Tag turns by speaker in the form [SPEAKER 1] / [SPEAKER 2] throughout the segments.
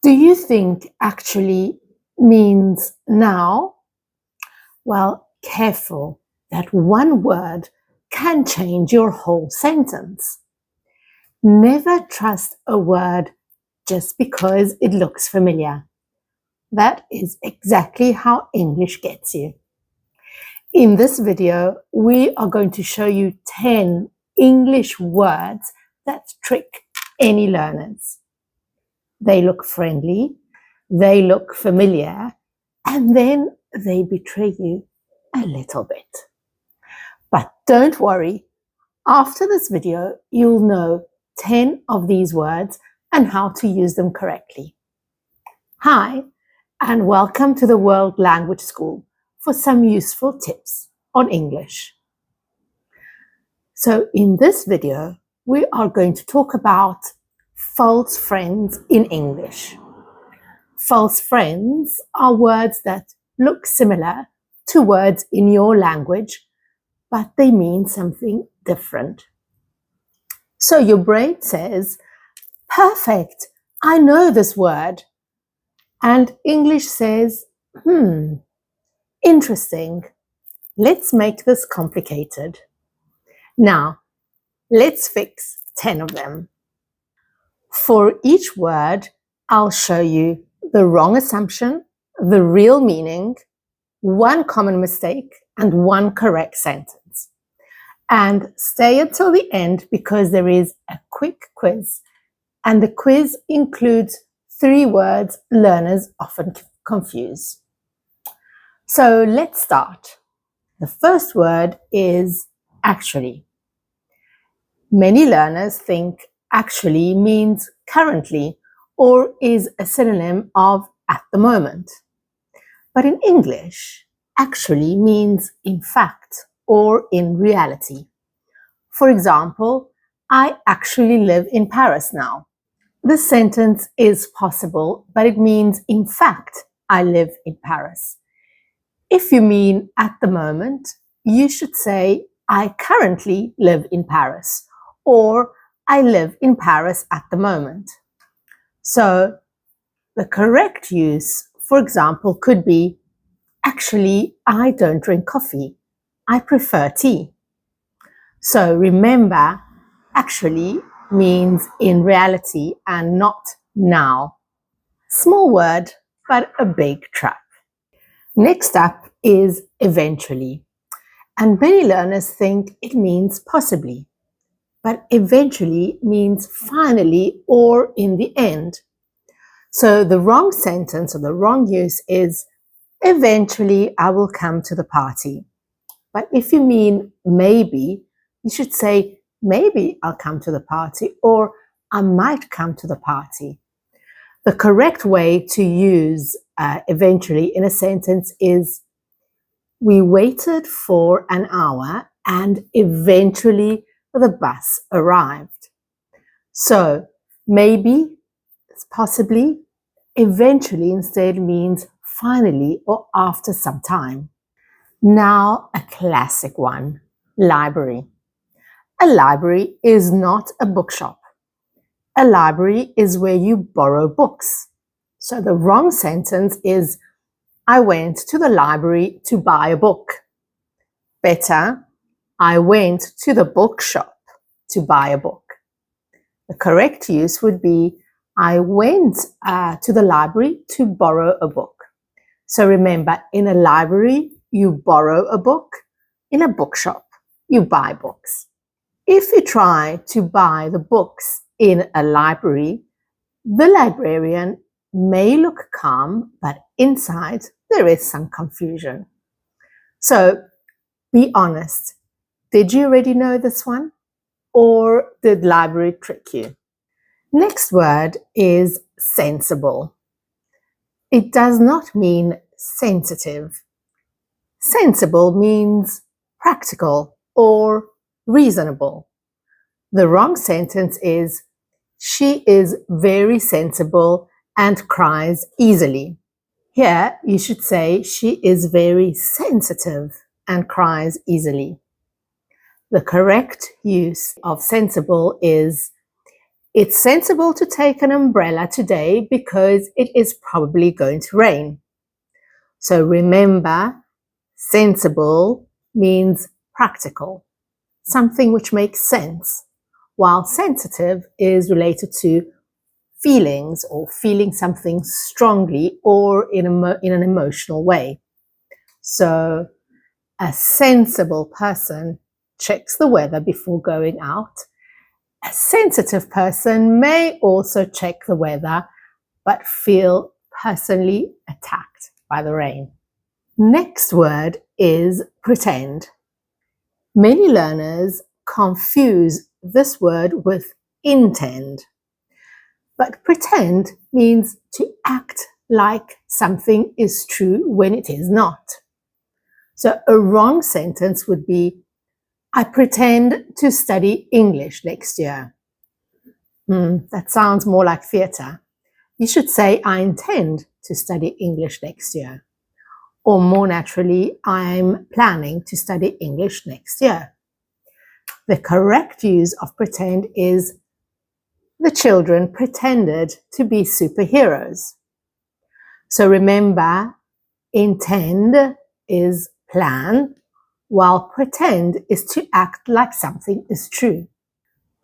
[SPEAKER 1] Do you think actually means now? Well, careful, that one word can change your whole sentence. Never trust a word just because it looks familiar. That is exactly how English gets you. In this video, we are going to show you 10 English words that trick any learners. They look friendly, they look familiar, and then they betray you a little bit. But don't worry, after this video, you'll know 10 of these words and how to use them correctly. Hi, and welcome to the World Language School for some useful tips on English. So in this video, we are going to talk about false friends in English. False friends are words that look similar to words in your language, but they mean something different. So your brain says, perfect, I know this word. And English says, interesting. Let's make this complicated. Now, let's fix 10 of them. For each word, I'll show you the wrong assumption, the real meaning, one common mistake, and one correct sentence. And stay until the end because there is a quick quiz. And the quiz includes 3 words learners often confuse. So let's start. The first word is actually. Many learners think actually means currently or is a synonym of at the moment. But in English, actually means in fact or in reality. For example, I actually live in Paris now. This sentence is possible, but it means in fact I live in Paris. If you mean at the moment, you should say I currently live in Paris or I live in Paris at the moment. So the correct use, for example, could be actually I don't drink coffee. I prefer tea. So remember, actually means in reality and not now. Small word, but a big trap. Next up is eventually. And many learners think it means possibly. But eventually means finally or in the end. So the wrong sentence or the wrong use is eventually I will come to the party. But if you mean maybe, you should say maybe I'll come to the party or I might come to the party. The correct way to use eventually in a sentence is we waited for an hour and eventually the bus arrived. So maybe, possibly, eventually instead means finally or after some time. Now a classic one, library. A library is not a bookshop. A library is where you borrow books. So the wrong sentence is I went to the library to buy a book. Better, I went to the bookshop to buy a book. The correct use would be I went to the library to borrow a book. So remember, in a library, you borrow a book. In a bookshop, you buy books. If you try to buy the books in a library, the librarian may look calm, but inside there is some confusion. So be honest. Did you already know this one? Or did library trick you? Next word is sensible. It does not mean sensitive. Sensible means practical or reasonable. The wrong sentence is she is very sensible and cries easily. Here you should say she is very sensitive and cries easily. The correct use of sensible is It's sensible to take an umbrella today because it is probably going to rain. So remember, sensible means practical, something which makes sense, while sensitive is related to feelings or feeling something strongly or in an emotional way. So a sensible person checks the weather before going out. A sensitive person may also check the weather but feel personally attacked by the rain. Next word is pretend. Many learners confuse this word with intend. But pretend means to act like something is true when it is not. So a wrong sentence would be, I pretend to study English next year. That sounds more like theatre. You should say, I intend to study English next year. Or more naturally, I'm planning to study English next year. The correct use of pretend is, the children pretended to be superheroes. So remember, intend is plan, while pretend is to act like something is true.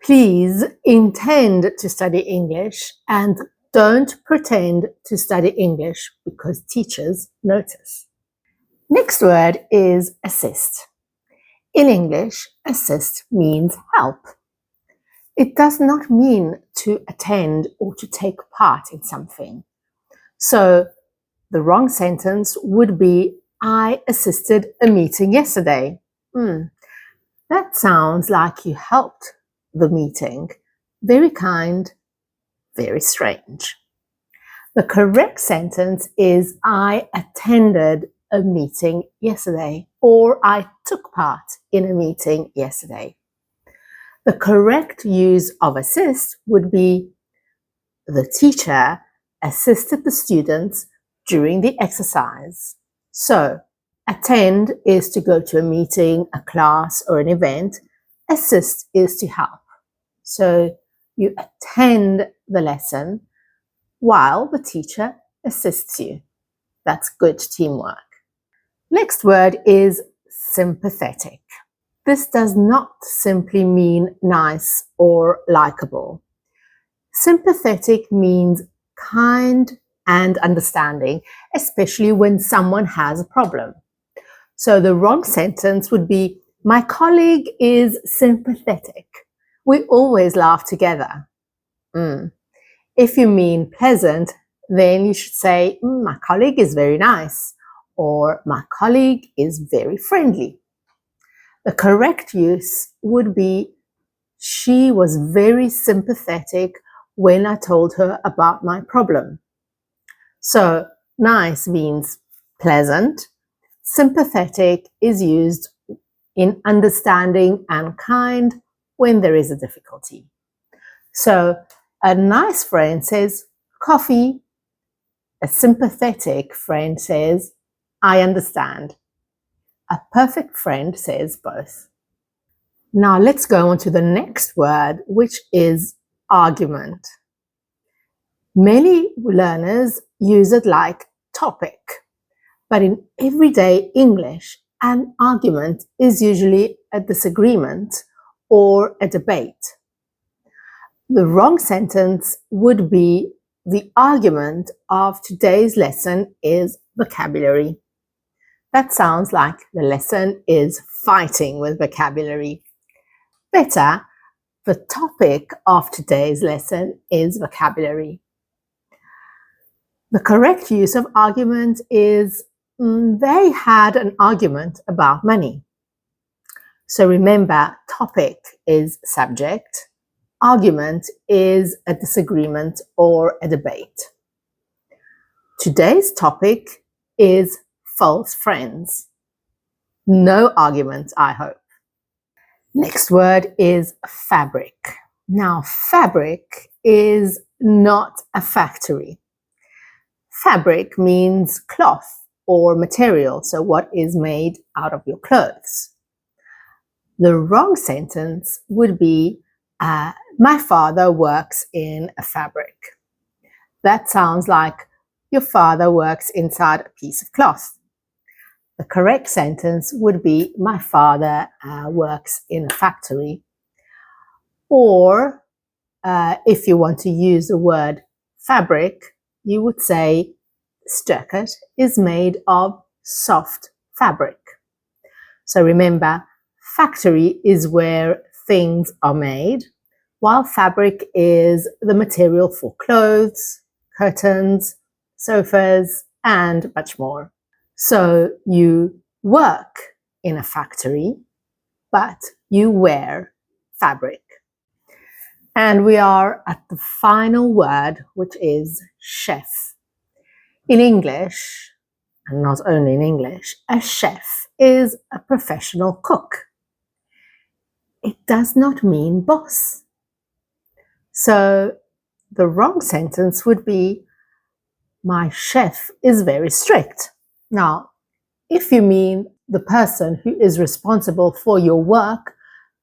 [SPEAKER 1] Please intend to study English and don't pretend to study English because teachers notice. Next word is assist. In English, assist means help. It does not mean to attend or to take part in something. So the wrong sentence would be, I assisted a meeting yesterday. That sounds like you helped the meeting. Very kind, very strange. The correct sentence is, I attended a meeting yesterday, or I took part in a meeting yesterday. The correct use of assist would be, the teacher assisted the students during the exercise. So, attend is to go to a meeting, a class, or an event. Assist is to help. So, you attend the lesson while the teacher assists you. That's good teamwork. Next word is sympathetic. This does not simply mean nice or likable. Sympathetic means kind and understanding, especially when someone has a problem. So the wrong sentence would be, my colleague is sympathetic. We always laugh together. If you mean pleasant, then you should say, my colleague is very nice, or my colleague is very friendly. The correct use would be, she was very sympathetic when I told her about my problem. So nice means pleasant. Sympathetic is used in understanding and kind when there is a difficulty. So a nice friend says, coffee. A sympathetic friend says, I understand. A perfect friend says both. Now let's go on to the next word, which is argument. Many learners use it like topic, but in everyday English, an argument is usually a disagreement or a debate. The wrong sentence would be, the argument of today's lesson is vocabulary. That sounds like the lesson is fighting with vocabulary. Better, the topic of today's lesson is vocabulary. The correct use of argument is, they had an argument about money. So remember, topic is subject, argument is a disagreement or a debate. Today's topic is false friends. No argument, I hope. Next word is fabric. Now, fabric is not a factory. Fabric means cloth or material, so what is made out of your clothes. The wrong sentence would be, My father works in a fabric. That sounds like your father works inside a piece of cloth. The correct sentence would be my father works in a factory. Or if you want to use the word fabric, you would say jacket is made of soft fabric. So remember, factory is where things are made, while fabric is the material for clothes, curtains, sofas, and much more. So you work in a factory, but you wear fabric. And we are at the final word, which is chef. In English, and not only in English, a chef is a professional cook. It does not mean boss. So the wrong sentence would be, my chef is very strict. Now, if you mean the person who is responsible for your work,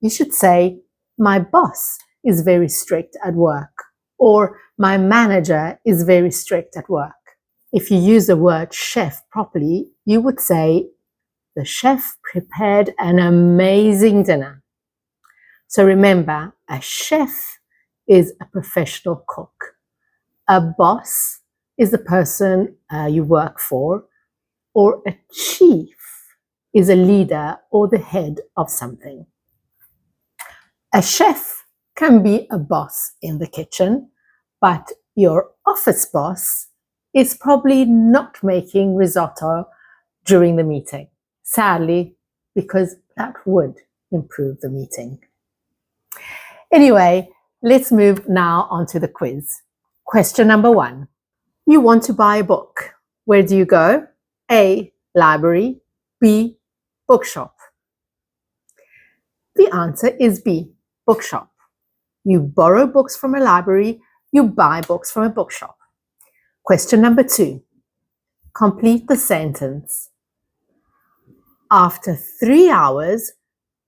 [SPEAKER 1] you should say, my boss is very strict at work, or my manager is very strict at work. If you use the word chef properly, you would say, the chef prepared an amazing dinner. So remember, a chef is a professional cook. A boss is the person you work for, or a chief is a leader or the head of something. A chef can be a boss in the kitchen, but your office boss is probably not making risotto during the meeting. Sadly, because that would improve the meeting. Anyway, let's move now on to the quiz. Question number 1. You want to buy a book. Where do you go? A. Library. B. Bookshop. The answer is B. Bookshop. You borrow books from a library. You buy books from a bookshop. Question number 2. Complete the sentence. After 3 hours,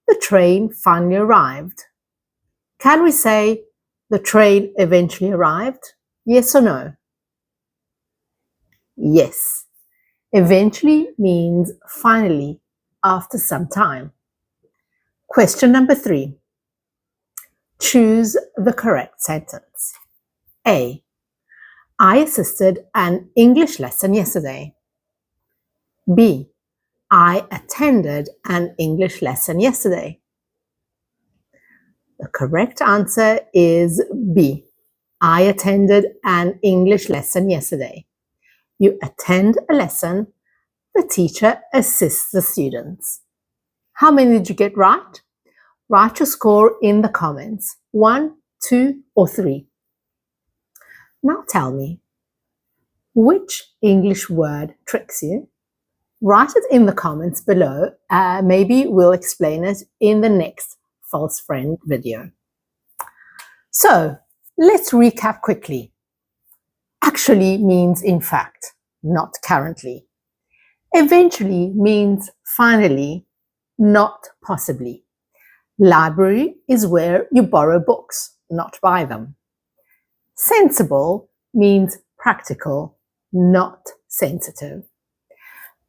[SPEAKER 1] the train finally arrived. Can we say the train eventually arrived? Yes or no? Yes. Eventually means finally, after some time. Question number 3. Choose the correct sentence. A. I assisted an English lesson yesterday. B. I attended an English lesson yesterday. The correct answer is B. I attended an English lesson yesterday. You attend a lesson, the teacher assists the students. How many did you get right? Write your score in the comments. 1, 2, or 3. Now tell me, which English word tricks you? Write it in the comments below. Maybe we'll explain it in the next false friend video. So let's recap quickly. Actually means in fact, not currently. Eventually means finally, not possibly. Library is where you borrow books, not buy them. Sensible means practical, not sensitive.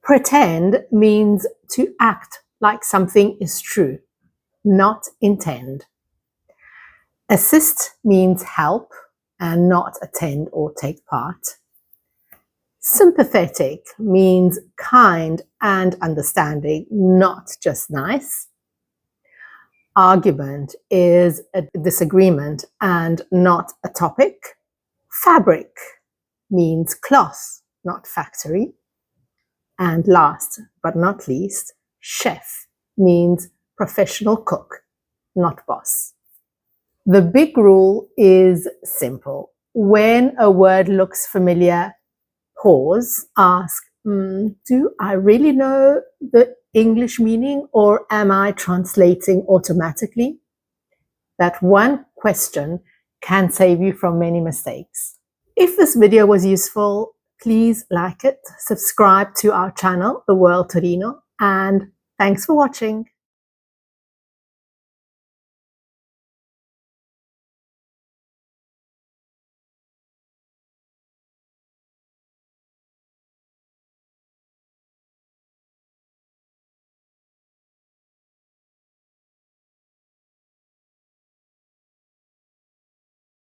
[SPEAKER 1] Pretend means to act like something is true, not intend. Assist means help and not attend or take part. Sympthetic means kind and understanding, not just nice. Argument is a disagreement and not a topic. Fabric means cloth, not factory. And last but not least, chef means professional cook, not boss. The big rule is simple. When a word looks familiar, pause, ask, do I really know the English meaning or am I translating automatically? That one question can save you from many mistakes. If this video was useful, please like it, subscribe to our channel, The World Torino, and thanks for watching.